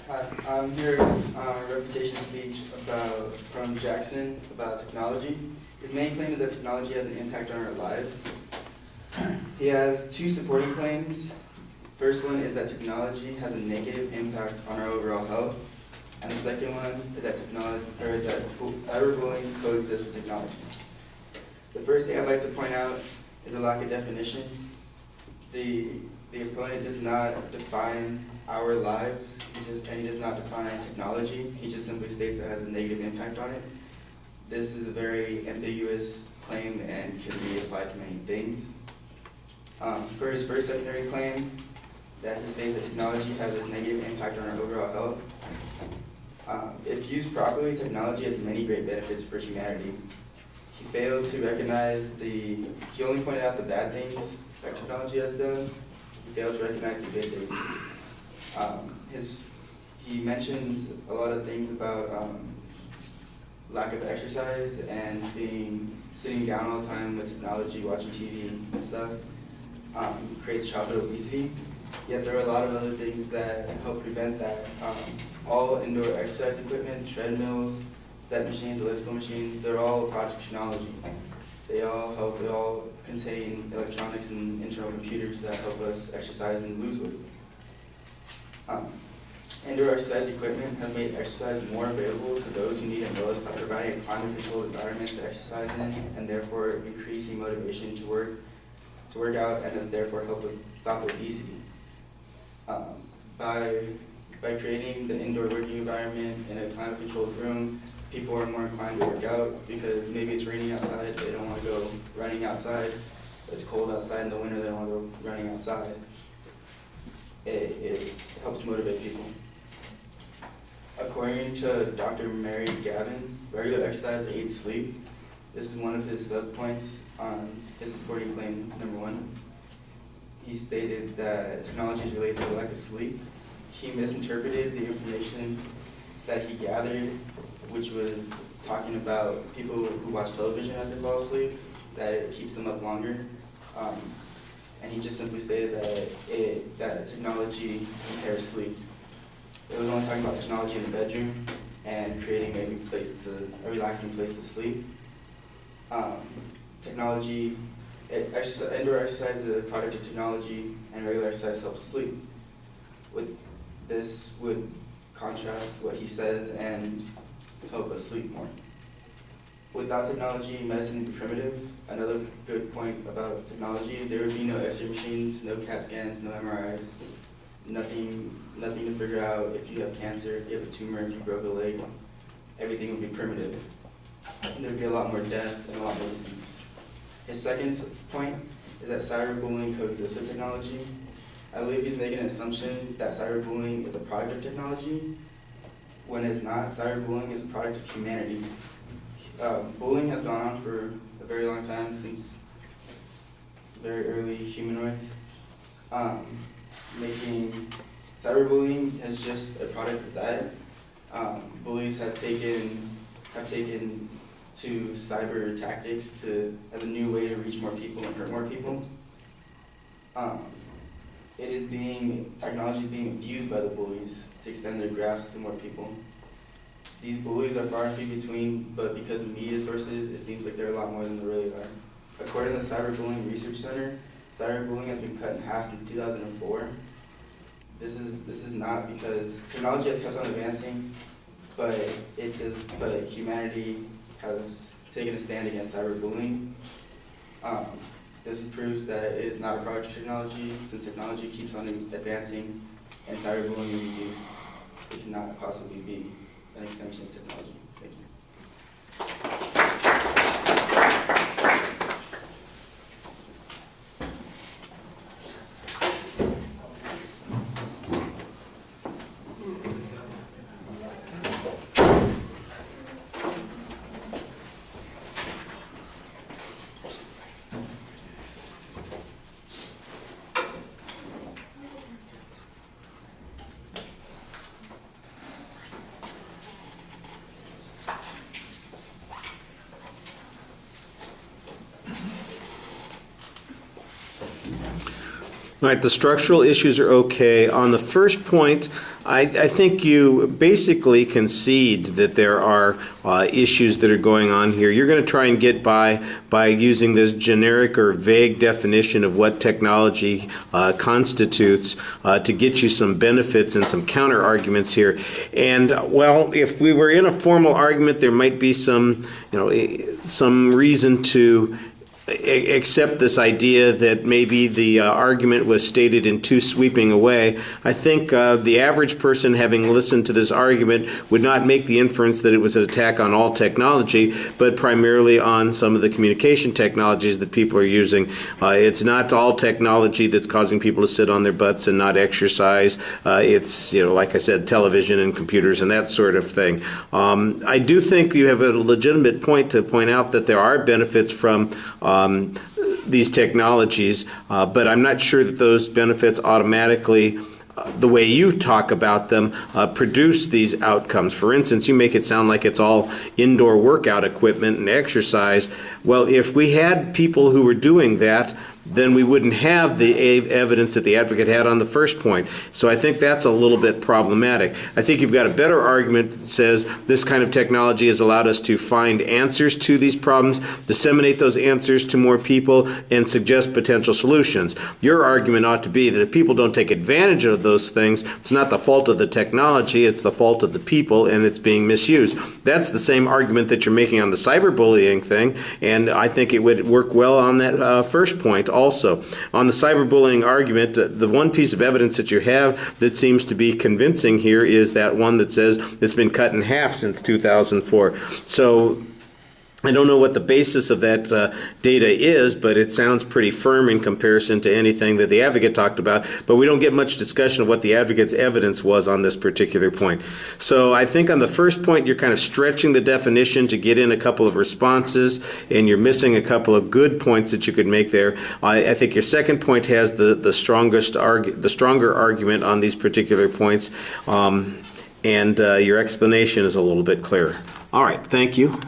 Hi, I'm here on a refutation speech from Jackson about technology. His main claim is that technology has an impact on our lives. He has two supporting claims. First one is that technology has a negative impact on our overall health, and the second one is that cyberbullying coexists with technology. The first thing I'd like to point out is a lack of definition. The opponent does not define our lives, and he does not define technology. He just simply states it has a negative impact on it. This is a very ambiguous claim and can be applied to many things. For his first secondary claim, that he states that technology has a negative impact on our overall health. If used properly, technology has many great benefits for humanity. He failed to recognize he only pointed out the bad things that technology has done. He failed to recognize the good things. He mentions a lot of things about lack of exercise and sitting down all the time with technology, watching TV and stuff. Creates childhood obesity. Yet there are a lot of other things that help prevent that. All indoor exercise equipment, treadmills, step machines, elliptical machines, they're all a product of technology. They all contain electronics and internal computers that help us exercise and lose weight. Indoor exercise equipment has made exercise more available to those who need it most by providing a climate-controlled environment to exercise in, and therefore increasing motivation to work out, and has therefore helped stop obesity. By creating the indoor working environment in a climate-controlled room, people are more inclined to work out because maybe it's raining outside, they don't want to go running outside. It's cold outside in the winter, they don't want to go running outside. It helps motivate people. According to Dr. Mary Gavin, regular exercise aids sleep. This is one of his sub-points on his supporting claim number 1. He stated that technology is related to the lack of sleep. He misinterpreted the information that he gathered, which was talking about people who watch television as they fall asleep, that it keeps them up longer. And he just simply stated that technology impairs sleep. It was only talking about technology in the bedroom and creating a relaxing place to sleep. Indoor exercise is a product of technology, and regular exercise helps sleep. This would contrast what he says and help us sleep more. Without technology, medicine would be primitive. Another good point about technology, there would be no X-ray machines, no CAT scans, no MRIs, nothing to figure out if you have cancer, if you have a tumor, if you broke a leg. Everything would be primitive. There would be a lot more death and a lot more disease. His second point is that cyberbullying coexists with technology. I believe he's making an assumption that cyberbullying is a product of technology, when it's not. Cyberbullying is a product of humanity. Bullying has gone on for a very long time, since very early humanoids. Cyberbullying is just a product of that. Bullies have taken to cyber tactics as a new way to reach more people and hurt more people. Technology is being abused by the bullies to extend their grasp to more people. These bullies are far and few between, but because of media sources, it seems like they're a lot more than they really are. According to the Cyberbullying Research Center, cyberbullying has been cut in half since 2004. This is not because technology has kept on advancing, but humanity has taken a stand against cyberbullying. This proves that it is not a product of technology, since technology keeps on advancing and cyberbullying is reduced. It cannot possibly be an extension of technology. Thank you. Right, the structural issues are okay. On the first point, I think you basically concede that there are issues that are going on here. You're going to try and get by using this generic or vague definition of what technology constitutes to get you some benefits and some counter arguments here. And well, if we were in a formal argument, there might be some reason to accept this idea that maybe the argument was stated in too sweeping a way. I think the average person, having listened to this argument, would not make the inference that it was an attack on all technology, but primarily on some of the communication technologies that people are using. It's not all technology that's causing people to sit on their butts and not exercise. It's, like I said, television and computers and that sort of thing. I do think you have a legitimate point to point out that there are benefits from these technologies, but I'm not sure that those benefits automatically, the way you talk about them, produce these outcomes. For instance, you make it sound like it's all indoor workout equipment and exercise. Well, if we had people who were doing that, then we wouldn't have the evidence that the advocate had on the first point. So I think that's a little bit problematic. I think you've got a better argument that says this kind of technology has allowed us to find answers to these problems, disseminate those answers to more people, and suggest potential solutions. Your argument ought to be that if people don't take advantage of those things, it's not the fault of the technology, it's the fault of the people, and it's being misused. That's the same argument that you're making on the cyberbullying thing, and I think it would work well on that first point also. On the cyberbullying argument, the one piece of evidence that you have that seems to be convincing here is that one that says it's been cut in half since 2004. So I don't know what the basis of that data is, but it sounds pretty firm in comparison to anything that the advocate talked about, but we don't get much discussion of what the advocate's evidence was on this particular point. So I think on the first point, you're kind of stretching the definition to get in a couple of responses, and you're missing a couple of good points that you could make there. I think your second point has the stronger argument on these particular points, and your explanation is a little bit clearer. All right, thank you.